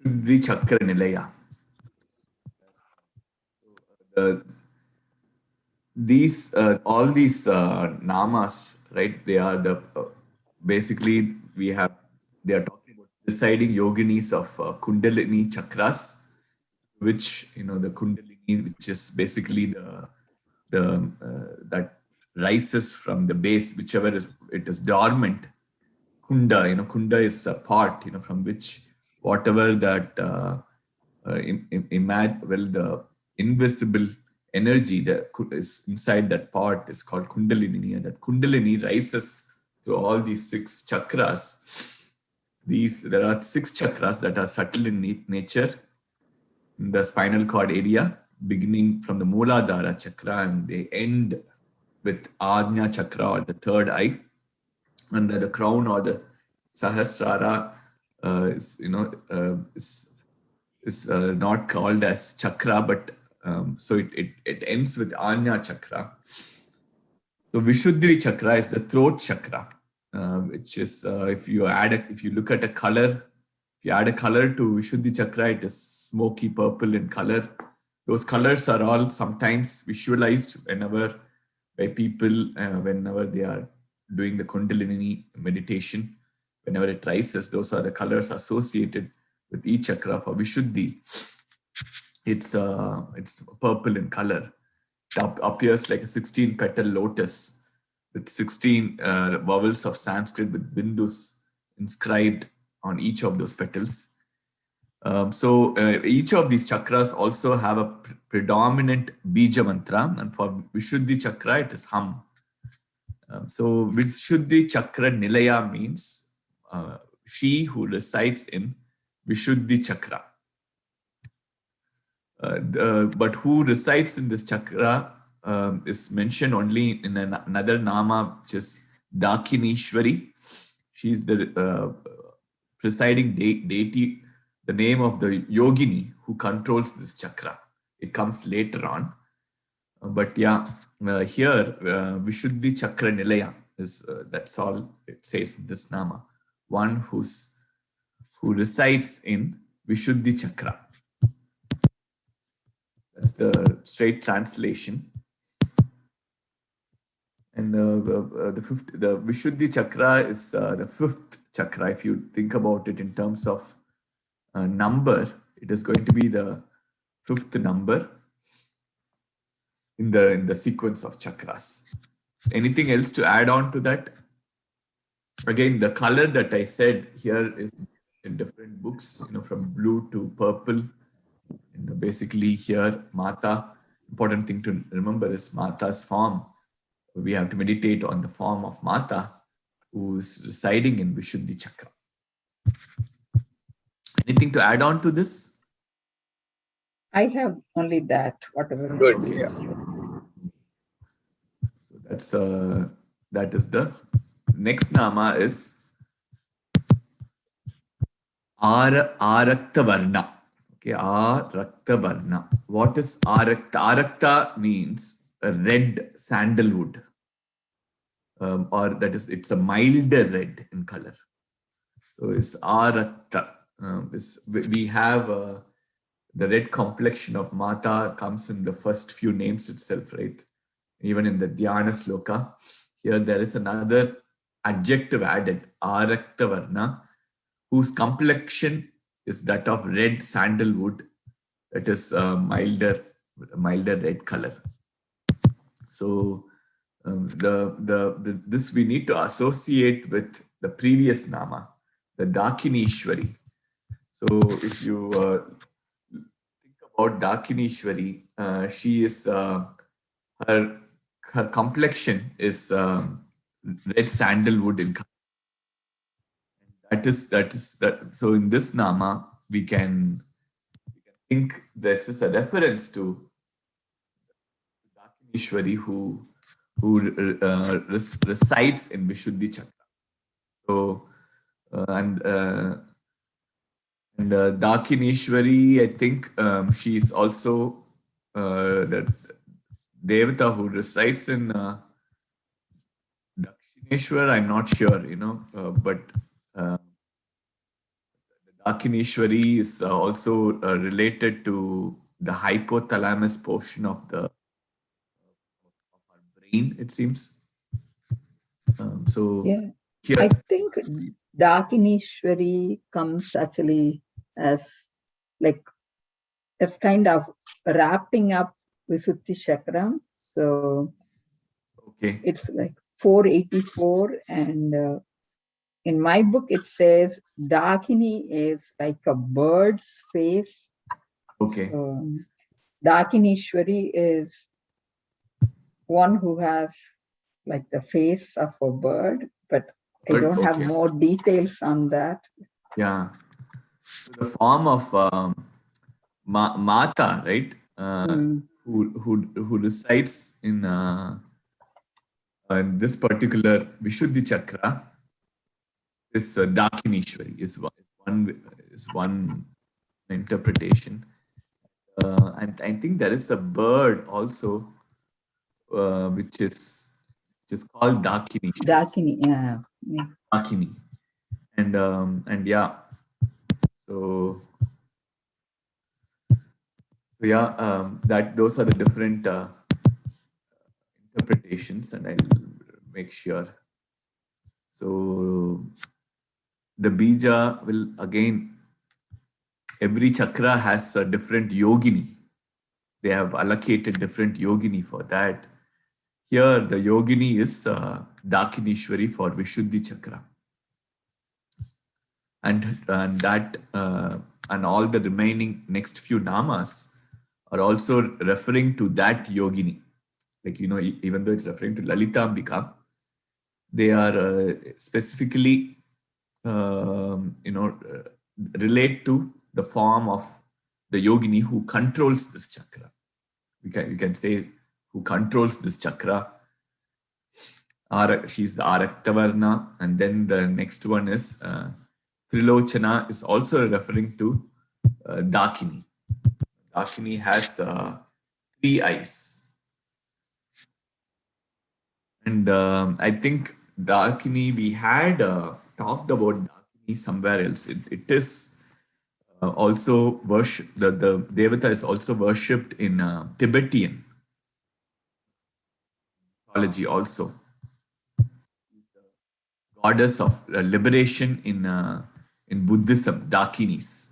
Vishuddhi Chakra Nilaya. The, these all these namas, right? They are the basically we have they are talking about deciding yoginis of Kundalini chakras, which the Kundalini, which is basically the that rises from the base, whichever is it is dormant. Kunda, Kunda is a pot, from which whatever that well, the invisible energy that is inside that pot is called Kundalini, and that Kundalini rises to all these six chakras. There are six chakras that are subtle in nature in the spinal cord area, beginning from the Mooladhara chakra, and they end with Ajna chakra, or the third eye, and the crown, or the Sahasrara, is not called as chakra, but so it ends with Anya chakra. So Vishuddhi chakra is the throat chakra, which is if you look at a color, if you add a color to Vishuddhi chakra, it is smoky purple in color. Those colors are all sometimes visualized by people whenever they are doing the Kundalini meditation. Whenever it rises, those are the colors associated with each chakra. For Vishuddhi, it's purple in color. It appears like a 16-petal lotus with 16 vowels of Sanskrit with bindus inscribed on each of those petals. So each of these chakras also have a predominant bija mantra, and for Vishuddhi chakra, it is Hum. So Vishuddhi chakra Nilaya means she who resides in Vishuddhi chakra. But who resides in this chakra is mentioned only in another nama, which is Dakinishwari. She's the presiding deity, the name of the yogini who controls this chakra. It comes later on. But yeah, here Vishuddhi chakra Nilaya is that's all it says in this nama. One who resides in Vishuddhi chakra. That's the straight translation. And the Vishuddhi chakra is the fifth chakra. If you think about it in terms of number, it is going to be the fifth number in the sequence of chakras. Anything else to add on to that? Again, the color that I said here is in different books, from blue to purple. And basically here, Mata, important thing to remember is Mata's form. We have to meditate on the form of Mata, who is residing in Vishuddhi chakra. Anything to add on to this? I have only that, whatever. Good. Yeah. So that is the next nama is Arakta Varna. Okay, Arakta Varna. What is Arakta? Arakta means a red sandalwood. Or that is, it's a milder red in color. So it's Arakta. We have the red complexion of Mata comes in the first few names itself, right? Even in the Dhyana Sloka. Here there is another adjective added, Arakta Varna, whose complexion is that of red sandalwood, that is milder red color. So this we need to associate with the previous nama, the Dakinishwari. So if you think about Dakinishwari, she is her complexion is red sandalwood in color. So in this nama we can think this is a reference to Dakinishwari who resides in Vishuddhi chakra. So and Dakinishwari, I think she's also the Devata who resides in Dakshineshwar. I'm not sure, but Dakineshwari is also related to the hypothalamus portion of our brain, it seems. So Yeah, here, I think Dakineshwari comes actually as like that's kind of wrapping up Visuddhi Chakram. So okay, it's like 484, and in my book it says Dakini is like a bird's face. okay, So Dakineshwari is one who has like the face of a bird, but I good, don't have okay, more details on that. yeah. So the form of Mata, right? Mm. Who resides in this particular Vishuddhi Chakra, this Dakineshwari is one interpretation. And I think there is a bird also, which is called Dakineshwari, Dakini, yeah. Yeah. Dakini, and yeah, so yeah, that those are the different interpretations, and I'll make sure. So the bija will again, every chakra has a different yogini. They have allocated different yogini for that. Here, the yogini is Dakineshwari for Vishuddhi chakra, and that and all the remaining next few namas are also referring to that yogini. Like even though it's referring to Lalita Ambika, they are specifically relate to the form of the yogini who controls this chakra. We can say who controls this chakra. She's the Araktavarna, and then the next one is Trilochana, is also referring to Dakini. Dakini has three eyes, and I think Dakini, we had talked about Dakini somewhere else. It is also worship. The Devata is also worshipped in Tibetan mythology also. Goddess of liberation in Buddhism, Dakinis.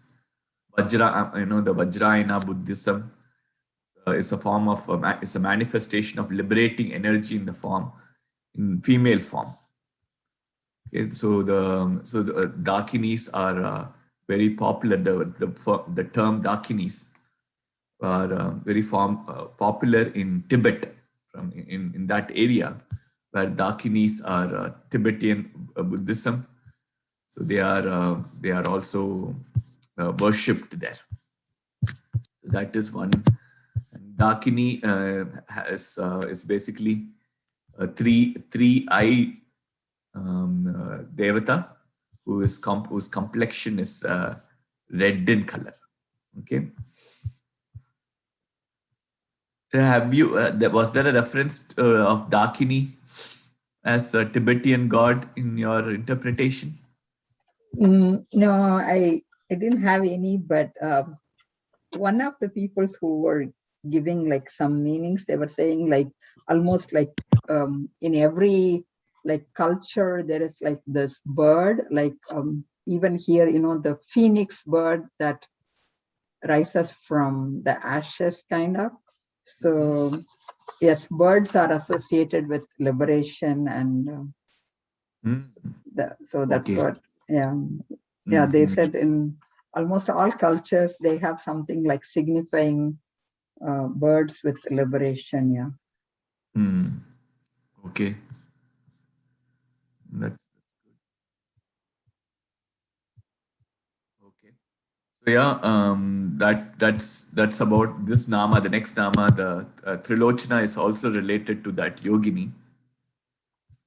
Vajra, the Vajrayana Buddhism is a form of it's a manifestation of liberating energy in the form, in female form. Okay, so the Dakinis are very popular. The term Dakinis are very popular in Tibet, in that area where Dakinis are Tibetan Buddhism. So they are also worshipped there. So that is one. And Dakini is basically a three-eye devata whose complexion is red in color. Okay. Was there a reference of Dakini as a Tibetan god in your interpretation? No, I didn't have any, but one of the peoples who were giving like some meanings, they were saying like almost like in every like culture there is like this bird, like even here, the phoenix bird that rises from the ashes kind of. So yes, birds are associated with liberation, and so that's Okay. what, yeah. Yeah, they said in almost all cultures they have something like signifying birds with liberation. Yeah. Okay. That's okay. So yeah, that's about this nama. The next nama, the Trilochana, is also related to that yogini.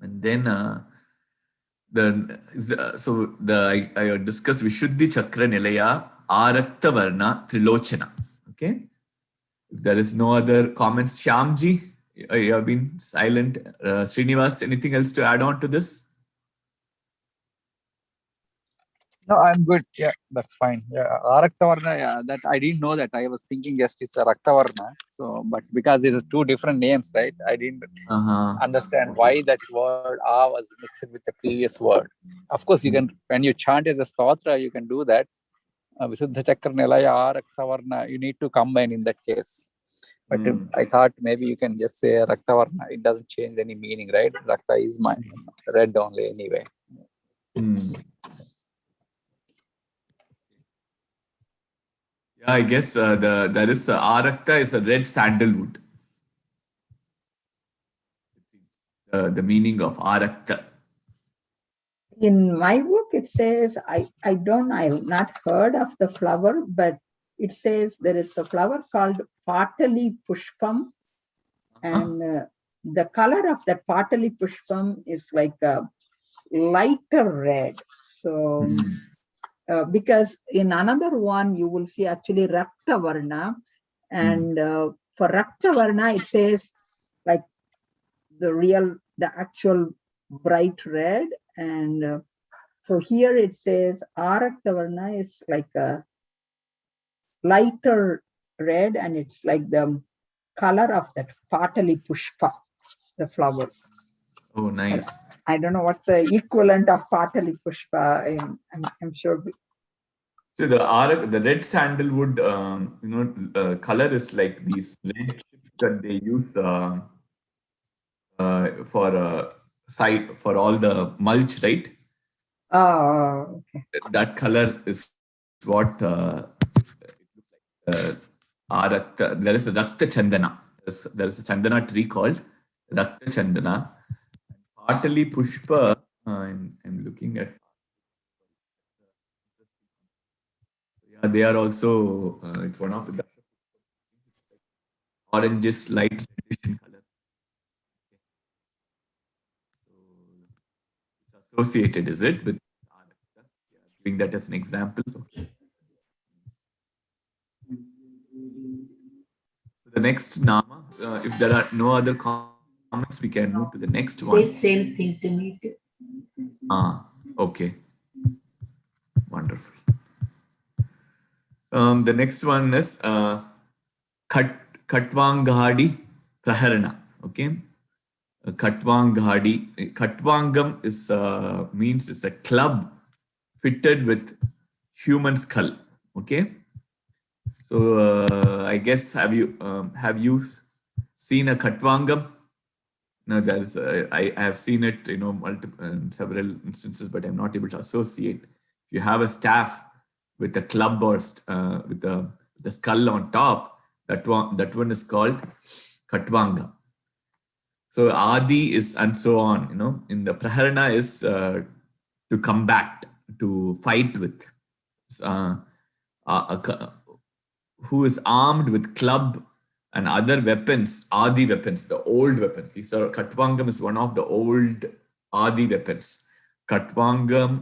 And then I discussed Vishuddhi Chakra Nilaya Arakta Varna Trilochana. Okay. If there is no other comments, Shyamji, you have been silent. Srinivas, anything else to add on to this? No, I'm good. Yeah, that's fine. Yeah, Raktavarna, yeah, that I didn't know that. I was thinking just it's a Raktavarna. So, but because it's two different names, right? I didn't understand why that word A was mixed with the previous word. Of course, you can, when you chant as a stotra, you can do that. Visuddha Chakra Nilaya A Raktavarna, you need to combine in that case. But I thought maybe you can just say Raktavarna. It doesn't change any meaning, right? Rakta is my red only anyway. Yeah, I guess there is Arakta is a red sandalwood. The meaning of Arakta. In my book, it says, I've not heard of the flower, but it says there is a flower called Patali Pushpam, and the color of that Patali Pushpam is like a lighter red. So, because in another one, you will see actually Rakta Varna, and for Rakta Varna, it says like the actual bright red, and so here it says Araktavarna is like a lighter red, and it's like the color of that Patali Pushpa, the flower. Oh, nice. I don't know what the equivalent of Patali Pushpa. I'm sure. So the red sandalwood, color is like these red chips that they use for site for all the mulch, right? Oh, okay. That color is what there is a Rakta Chandana. There is a Chandana tree called Rakta Chandana. Partali Pushpa, I'm looking at. Yeah, they are also, it's one of the oranges, light reddish in color. So it's associated, is it, with giving that as an example? The next Nama, if there are no other comments, we can move to the next one. Say same thing to me too. Okay. Wonderful. The next one is Katvanghadi Praharana. Okay. Katvanghadi. Katvangam is means it's a club fitted with human skull. Okay. So I guess have you seen a Katvangam? No, there's I have seen it, multiple several instances, but I'm not able to associate. If you have a staff with a club or with the skull on top, that one is called Katvanga. So Adi is and so on. In the Praharana is to combat, to fight with. Who is armed with club and other weapons, Adi weapons, the old weapons. These are Katvangam is one of the old Adi weapons. Katvanghadi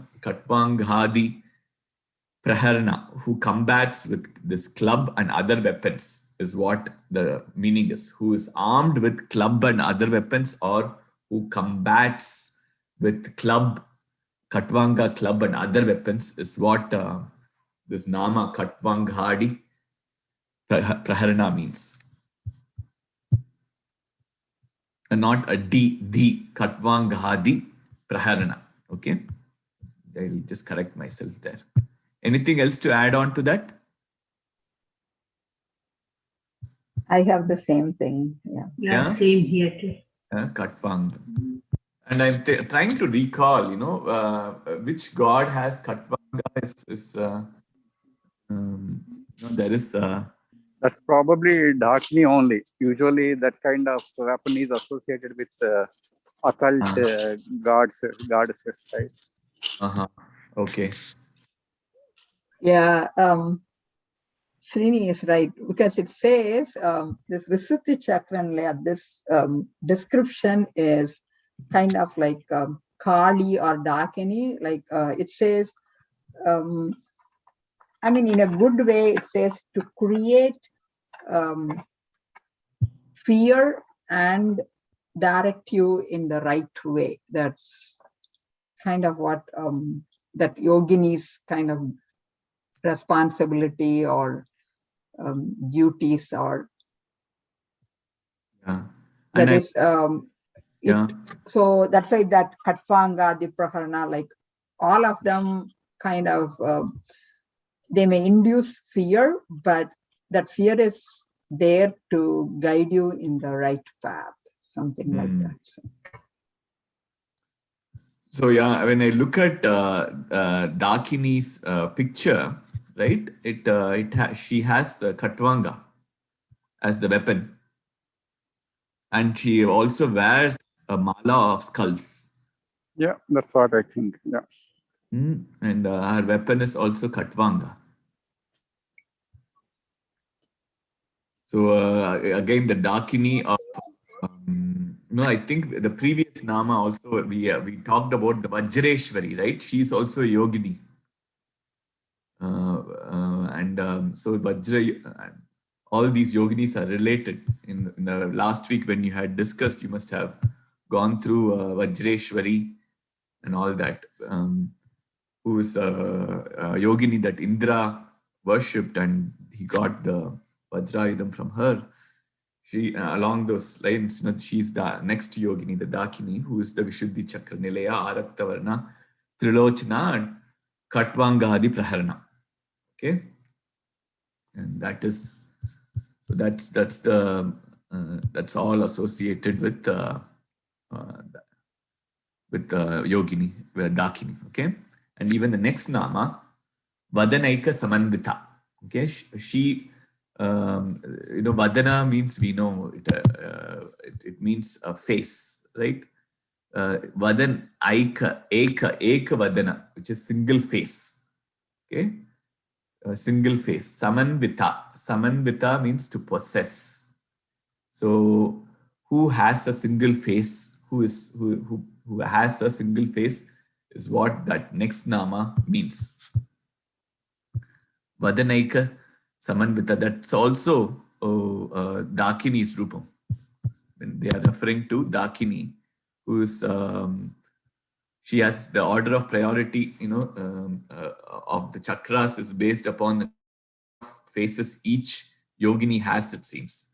Praharana, who combats with this club and other weapons, is what the meaning is. Who is armed with club and other weapons, or who combats with club, Katvanga club and other weapons, is what this Nama Katvanghadi Praharana means. And not a the Katvanghadi Praharana. Okay. I'll just correct myself there. Anything else to add on to that? I have the same thing. Yeah, same here too. Katvang. And I'm trying to recall, which god has Katvanga there is. That's probably Dakni only. Usually, that kind of weapon is associated with occult goddesses, right? Okay. Yeah. Srini is right, because it says this Visuddhi Chakran, this description is kind of like Kali or Dakini. Like it says, in a good way, it says to create fear and direct you in the right way. That's kind of what that yogini's kind of responsibility or duties, or Yeah. that And is yeah. So that's why that Katvanga, the Praharana, like all of them kind of they may induce fear, but that fear is there to guide you in the right path, something like that. So yeah, when I look at Dakini's picture, right? She has Katvanga as the weapon, and she also wears a mala of skulls. Yeah, that's what I think. Yeah. And her weapon is also Katvanga. So again, the Dakini of I think the previous Nama also we talked about the Vajreshwari, right? She's also a yogini. So Vajra, all these yoginis are related. In the last week when you had discussed, you must have gone through Vajreshwari and all that, who is a yogini that Indra worshipped, and he got the Vajrayudham from her. She, along those lines, she's the next yogini, the Dakini, who is the Vishuddhi Chakra Nilaya, Araktavarna, Trilochana, and Katvangadi Praharana. Okay, and that is, so that's all associated with yogini, with Dakini. Okay, and even the next nama, Vadanaika Samandita. Okay, she Vadana means, we know it means a face, right? Vadan Aika Eka Vadana, which is single face. Okay, a single face. Samanvita means to possess. So who has a single face? Who has a single face is what that next nama means. Vadanaika Samanvita. That's also Dakini's Rupam. When they are referring to Dakini, who is she has the order of priority, of the chakras is based upon the faces each yogini has, it seems.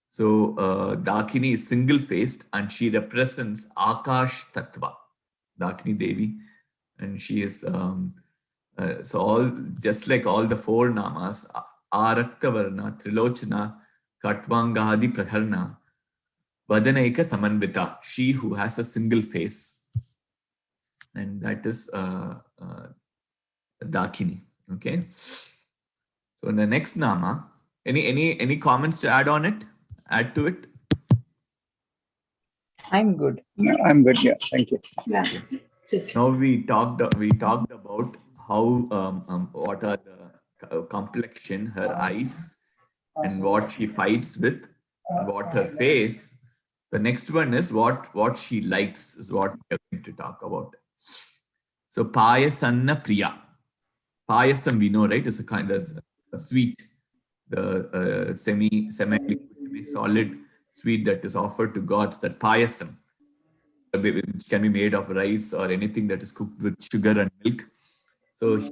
So Dakini is single-faced, and she represents Akash Tattva, Dakini Devi, and she is so all, just like all the four namas, Araktavarna, Trilochana, Katvangadi Praharna, Vadanaika Samanvita, she who has a single face, and that is Dakini. Okay. So in the next nama, any comments to add on it? Add to it? I'm good. Yeah, I'm good. Yeah, thank you. Yeah. It's okay. Now we talked about how what are the complexion, her eyes, and what she fights with, and what her face. The next one is what she likes, is what we are going to talk about. So Payasanna Priya. Payasam, we know, right? Is a kind of a sweet, the semi-solid sweet that is offered to gods. That payasam, which can be made of rice or anything that is cooked with sugar and milk. So here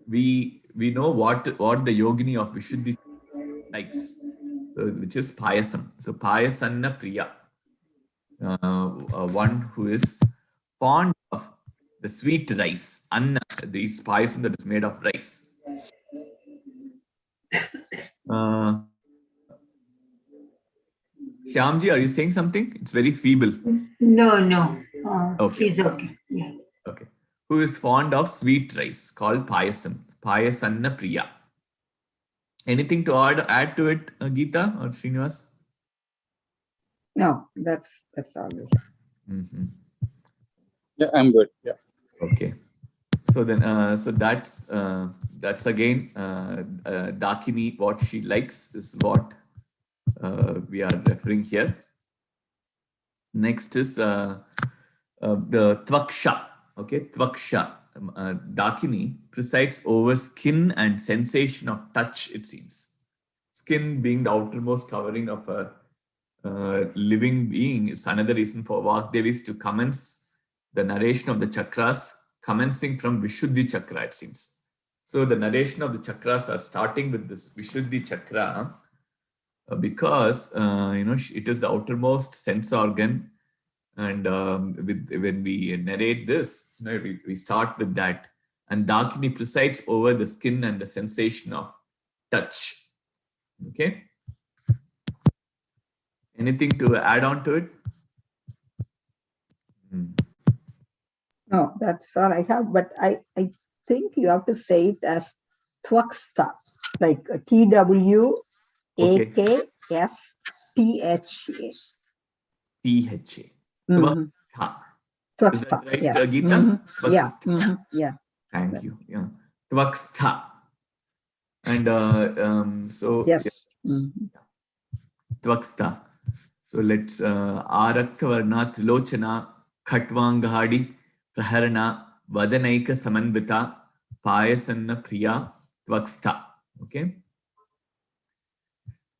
we know what the yogini of Vishuddhi likes, which is payasam. So payasanna priya, one who is fond of the sweet rice, anna, this payasam that is made of rice. Shyamji, are you saying something? It's very feeble. No. Okay. She's okay. Yeah. Okay. Who is fond of sweet rice, called payasam, payasanna priya. Anything to add to it, Geeta or Srinivas? No, that's all. Yeah, I'm good. Yeah. Okay. So then, so that's again Dakini. What she likes is what we are referring here. Next is the Tvaksha. Okay, Tvaksha. Dakini presides over skin and sensation of touch, it seems. Skin being the outermost covering of a living being is another reason for Vagdevis to commence the narration of the chakras commencing from Vishuddhi Chakra, it seems. So the narration of the chakras are starting with this Vishuddhi Chakra because it is the outermost sense organ, and when we narrate this, we start with that, and Dakini presides over the skin and the sensation of touch. Okay. Anything to add on to it? No, that's all I have. But I think you have to say it as Twakstha, like TWAKSTHA. THA. Mhm. Is that right, yeah. Geeta? Yeah. Twakstha. Yeah. Thank you. Yeah. Twakstha. And so Yes. Twakstha. So let's Araktavarna Trilochana Khatvangadi Praharana Vadanaika Samanvita Payasanna Priya Twakstha. Okay.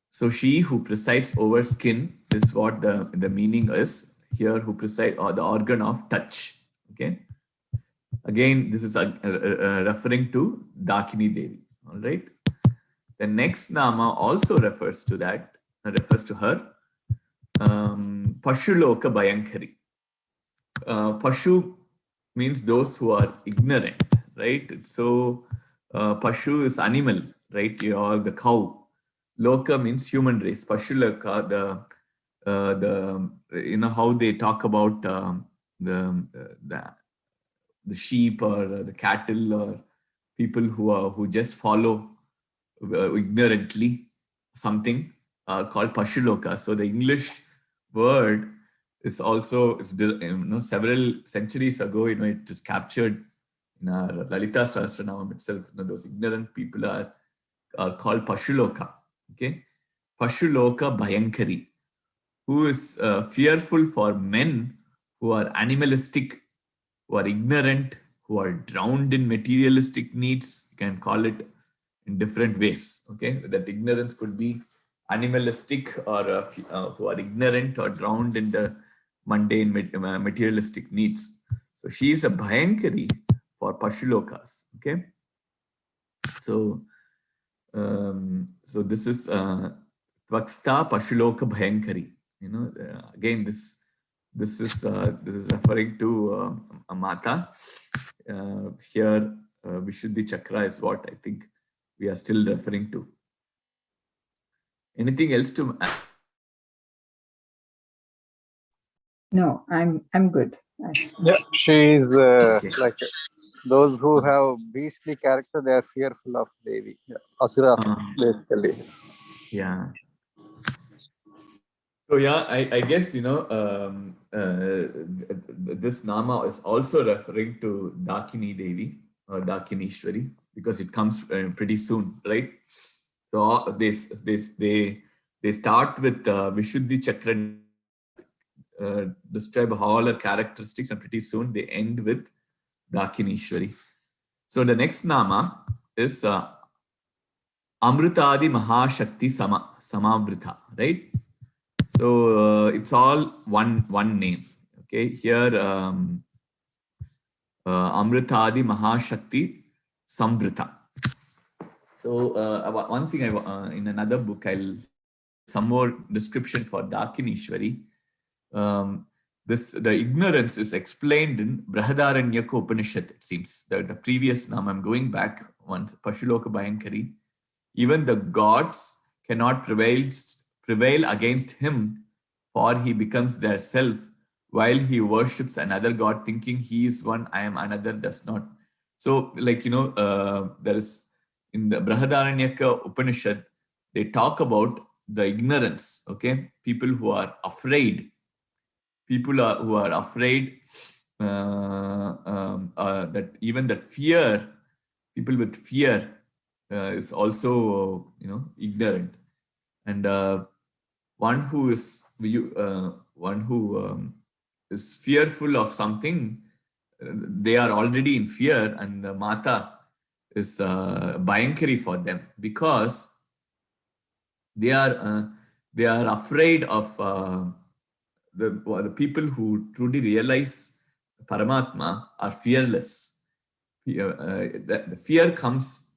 So she who presides over skin is what the meaning is here, who preside, or the organ of touch. Okay. Again, this is referring to Dakini Devi. All right. The next nama also refers to that, refers to her. Pashuloka Bhayankari. Pashu means those who are ignorant, right? So Pashu is animal, right? The cow. Loka means human race. Pashuloka, how they talk about the sheep or the cattle, or people who just follow ignorantly something called Pashuloka. So the English word is also, several centuries ago, it is captured in our Lalitha Sahasranama itself. Those ignorant people are called Pashuloka. Okay, Pashuloka Bhayankari, who is fearful for men who are animalistic, who are ignorant, who are drowned in materialistic needs. You can call it in different ways. Okay, that ignorance could be animalistic, or who are ignorant or drowned in the mundane materialistic needs. So she is a Bhayankari for Pashulokas. Okay, so this is Tvakstha Pashuloka Bhayankari. Again, this is referring to a Mata. Here, Vishuddhi Chakra is what I think we are still referring to. Anything else to add? No, I'm good. Yeah, she's Okay. like those who have beastly character, they are fearful of Devi. Yeah. Asuras, basically. Yeah. So yeah, I guess this nama is also referring to Dakini Devi or Dakinishwari, because it comes pretty soon, right? So they start with Vishuddhi Chakra, describe all her characteristics, and pretty soon they end with Dakinishwari. So the next nama is Amrutadi Mahashakti Samavrita, right? So it's all one name. Okay, here Amritadi Mahashakti Samvrita. So one thing in another book, I'll some more description for Dakinishwari. The ignorance is explained in Brahadaranyaka Upanishad, it seems. The previous name, I'm going back once, Pashuloka Bhayankari. Even the gods cannot prevail against him, for he becomes their self, while he worships another god, thinking he is one, I am another, does not. So, there is in the Brahadaranyaka Upanishad, they talk about the ignorance, okay? People who are afraid. Who are afraid that even that fear, people with fear is also, ignorant. And one who is fearful of something, they are already in fear, and the Mata is Bhayankari for them, because they are afraid of the people who truly realize Paramatma are fearless. The fear comes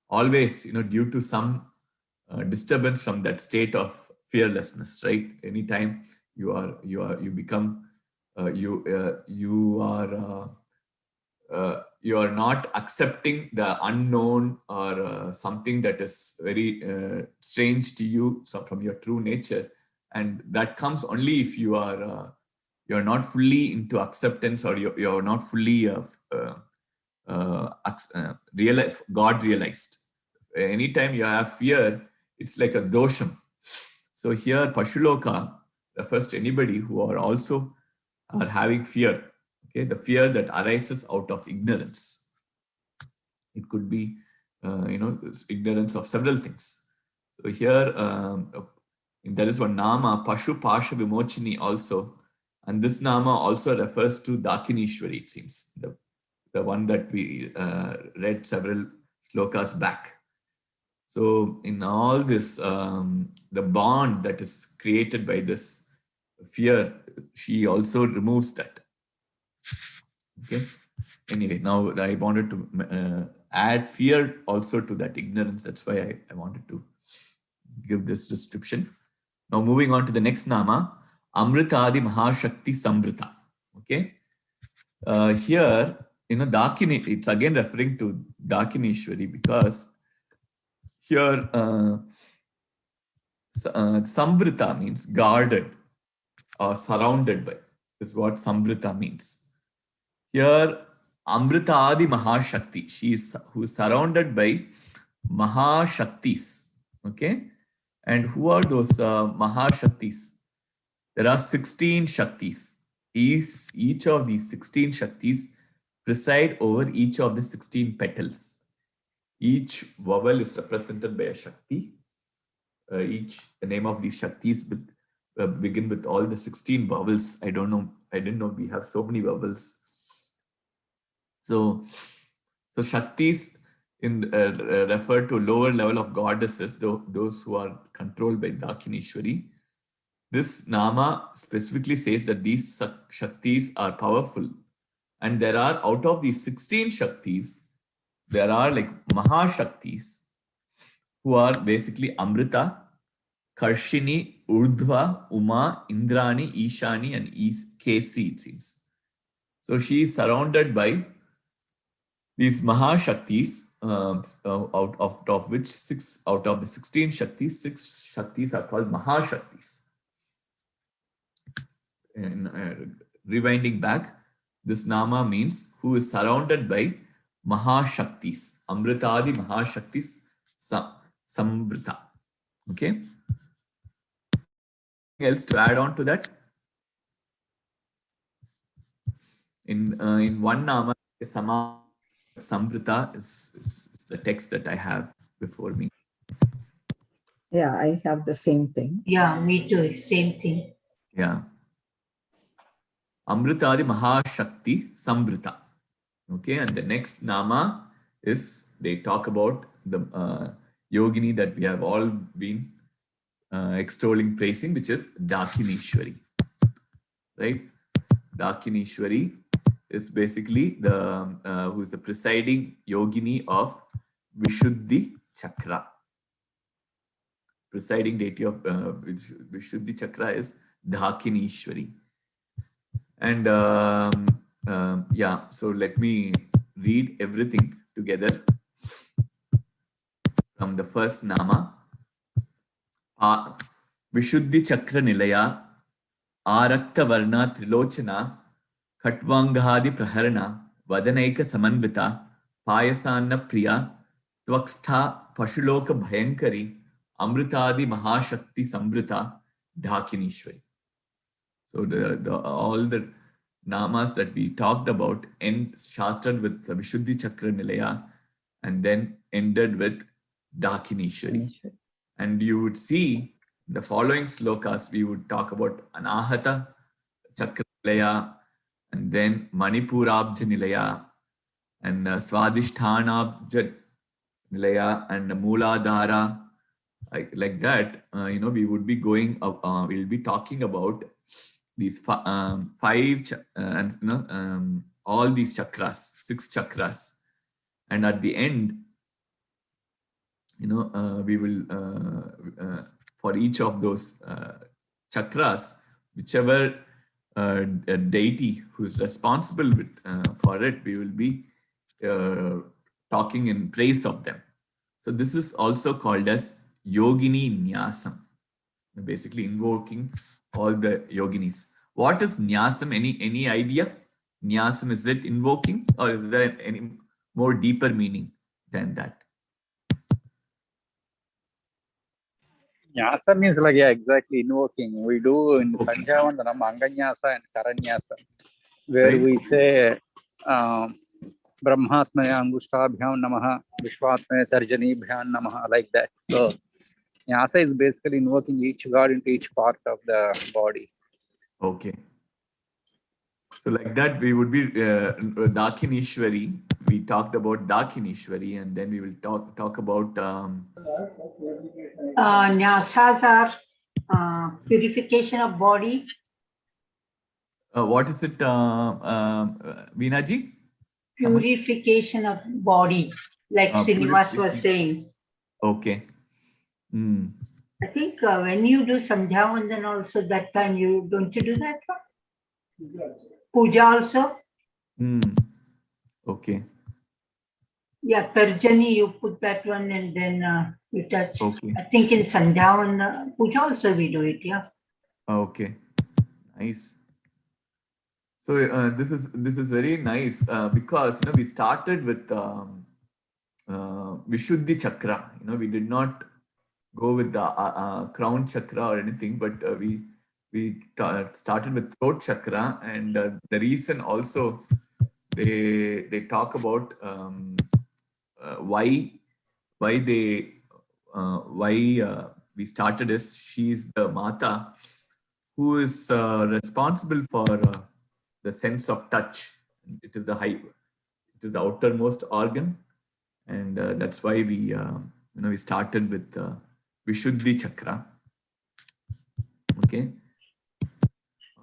always, due to some disturbance from that state of fearlessness, right? Anytime you become you are not accepting the unknown or something that is very strange to you, so from your true nature, and that comes only if you're not fully into acceptance, or you're not fully God realized. Anytime you have fear, it's like a dosham. So here Pashuloka refers to anybody who are having fear. Okay, the fear that arises out of ignorance. It could be, ignorance of several things. So here, there is one nama, Pashu Pasha Vimochini also. And this nama also refers to Dakinishwari, it seems. The one that we read several slokas back. So in all this, the bond that is created by this fear, she also removes that. Okay. Anyway, now I wanted to add fear also to that ignorance. That's why I wanted to give this description. Now moving on to the next nama, Amritadi Mahashakti Sambrita. Okay. Here, Dakini, it's again referring to Dakinishwari, because here Sambrita means guarded or surrounded by, is what Sambrita means. Here, Amrita Adi Mahashakti, who is surrounded by Mahashaktis. Okay, and who are those Mahashaktis? There are 16 Shaktis. Each of these 16 Shaktis preside over each of the 16 petals. Each vowel is represented by a Shakti. The name of these Shaktis begin with all the 16 vowels. I didn't know we have so many vowels. So Shaktis refer to lower level of goddesses, those who are controlled by Dakinishwari. This nama specifically says that these Shaktis are powerful. And there are, out of these 16 Shaktis, there are like Mahashaktis, who are basically Amrita, Karshini, Urdhva, Uma, Indrani, Ishani, and Kesi, it seems. So she is surrounded by these Mahashaktis, out of which 6 out of the 16 Shaktis, 6 Shaktis are called Mahashaktis. And rewinding back, this nama means who is surrounded by Mahashaktis, Amritadi Mahashaktis Samvrita. Okay. Anything else to add on to that? In one nama, Samvrita is the text that I have before me. Yeah, I have the same thing. Yeah, me too. Same thing. Yeah. Amritadi Mahashakti Samvrita. Okay, and the next nama is, they talk about the yogini that we have all been extolling, praising, which is Dakinishwari. Right? Dakinishwari is basically who is the presiding yogini of Vishuddhi Chakra. Presiding deity of Vishuddhi Chakra is Dakinishwari. And yeah, so let me read everything together from the first nama. Vishuddhi Chakra Nilaya, Arakta Varna Trilochana, Khatvanghadi Praharana, Vadanaika Samanvita, Payasanna Priya, Tvakstha Pashuloka Bhayankari, Amritadi Mahashakti Samvrita, Dakinishwari. So all the namas that we talked about started with Vishuddhi Chakra Nilaya and then ended with Dakinishwari. And you would see the following slokas, we would talk about Anahata Chakra Nilaya, and then Manipurabja Nilaya, and Swadhishthanabja Nilaya, and Mooladhara. Like that, we would be going, we'll be talking about these five, and all these chakras, 6 chakras, and at the end, we will for each of those chakras, whichever deity who's responsible for it, we will be talking in praise of them. So this is also called as Yogini Nyasam, basically invoking all the yoginis. What is Nyasam? Any idea? Nyasam, is it invoking, or is there any more deeper meaning than that? Nyasa means like, yeah, exactly, invoking. We do in Sandhyavandanam, Anganyasa and Karanyasa, where Right. we say Brahmatmaya Angushtabhyam Namaha, Vishwatmaya Tarjanibhyam Namaha, like that. So Nyasa is basically invoking each god into each part of the body. Okay. So like that, we would be Dakinishwari. We talked about Dakinishwari, and then we will talk about Nyasas are purification of body. what is it, Veenaji? Purification of body, like Srinivas was saying. Okay. I think when you do Sandhyavandan also, that time don't you do that one? Puja also? Okay. Yeah, Tarjani, you put that one and then you touch. Okay. I think in Sandhyavandan, Puja also we do it, yeah. Okay. Nice. So this is very nice because we started with Vishuddhi Chakra. We did not go with the crown chakra or anything, but we started with throat chakra, and the reason also they talk about why we started is she's the Mata who is responsible for the sense of touch. It is the outermost organ, and that's why we started with Vishuddhi Chakra. Okay.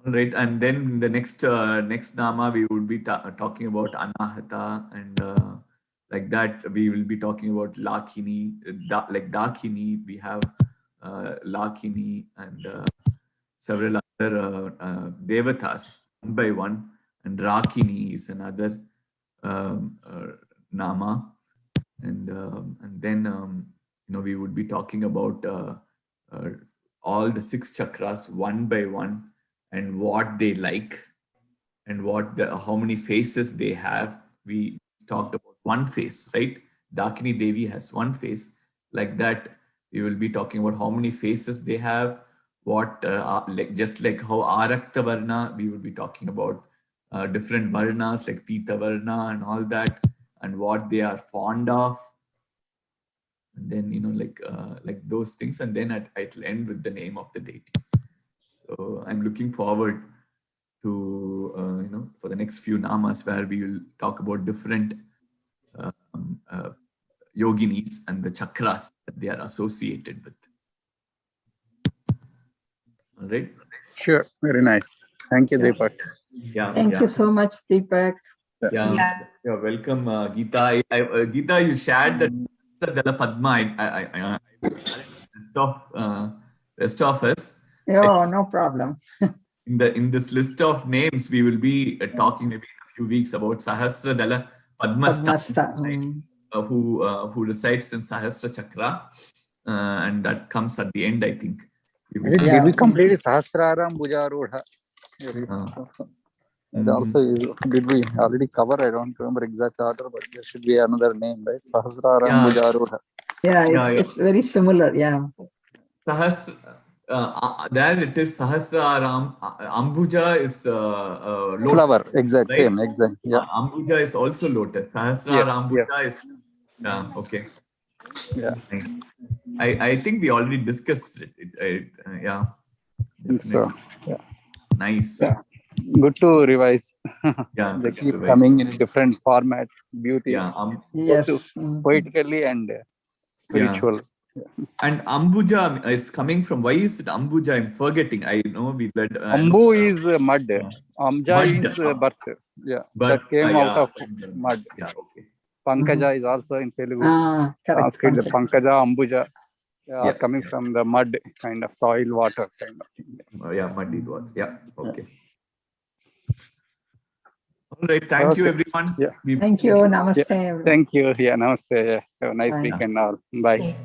All right, and then the next nama we would be talking about Anahata, and like that we will be talking about Lakini, like Dakini. We have Lakini and several other devatas one by one, and Rakini is another nama, and then we would be talking about all the 6 chakras one by one, and what they like, and how many faces they have. We talked about one face, right? Dakini Devi has one face. Like that, we will be talking about how many faces they have. What just like how Arakta Varna, we will be talking about different Varnas like Pita Varna and all that, and what they are fond of. And then like those things, and then it'll end with the name of the deity. So I'm looking forward to for the next few namas, where we will talk about different yoginis and the chakras that they are associated with. All right. Sure, very nice. Thank you, Deepak. Yeah. Thank you so much, Deepak. Yeah. You're welcome, Geeta. Geeta, you shared that Dala Padma. I rest of us. Oh, no problem. In this list of names, we will be talking maybe in a few weeks about Sahasranama Padmastha, right? Who resides in Sahasra Chakra, and that comes at the end, I think. Did we complete Sahasraram Bhujarudha? And also, did we already cover? I don't remember exact order, but there should be another name, right? Sahasraram Bhujarudha. Yeah, it's very similar. Yeah. There it is Sahasraram. Ambuja is lotus. Flower, exact, right? same, exact. Yeah. Ambuja is also lotus. Sahasraram Ambuja is okay. Yeah. Nice. I think we already discussed it. Yeah. Definitely. So, yeah. Nice. Yeah. Good to revise. Yeah. They keep coming in a different format. Beauty. Yeah. Yes. Poetically and spiritual. And Ambuja is coming from, why is it Ambuja? I'm forgetting. I know we read. Ambu is mud. Amja Mud. is birth. Yeah, But that came out of yeah. mud. Yeah, okay. Pankaja is also in Telugu. Correct. Sanskrit, the Pankaja, Ambuja Yeah. coming from the mud, kind of soil, water kind of thing. Yeah, muddy words. Yeah, okay. All right, thank you, Okay. everyone. Yeah. Thank you. Namaste. Thank you. Yeah, namaste. Have a nice Bye. weekend all. Bye.